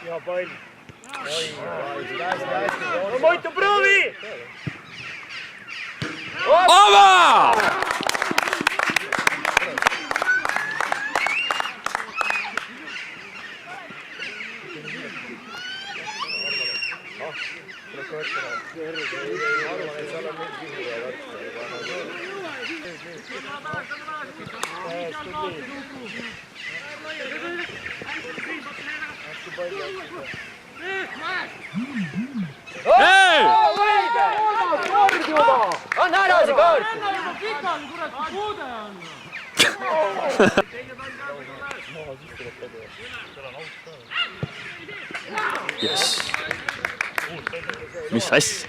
Ja pall. Oi, hästi. No Moitu, proovi! Ava! Hei! Anna ära see kaart! Yes. Mis asja?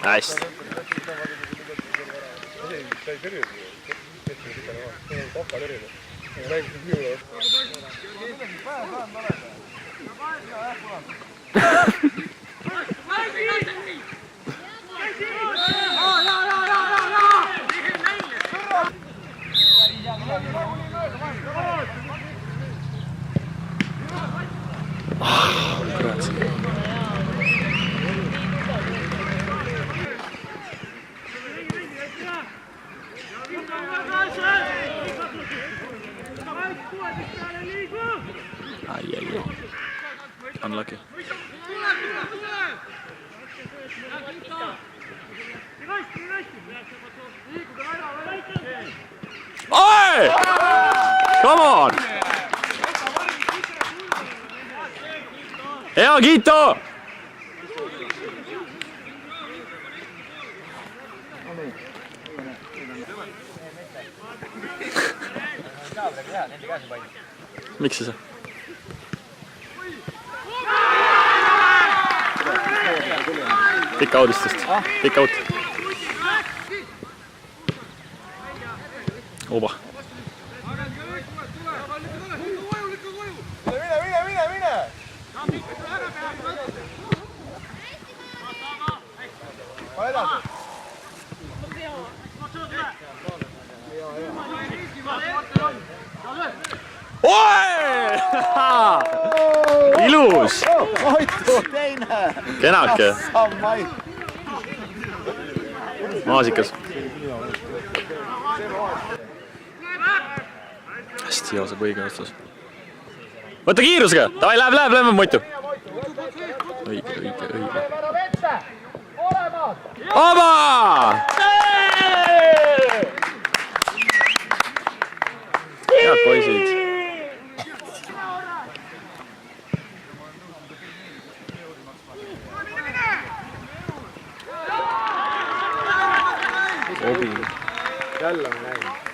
Hästi. Ai. Unlucky. Oi! Come on! Hea Gito! Miks sa? Pikka audistest. Pikka aut. Oba. Mine! Ole edasi! Oi! Ilus! Moitu, teine! Kenake. Maasikas. Hästi hea saab õige vastus. Võta kiirusega! Davai, läheb, Moitu! Õige. Aba! Head poisid! Obi. Jälle on läinud.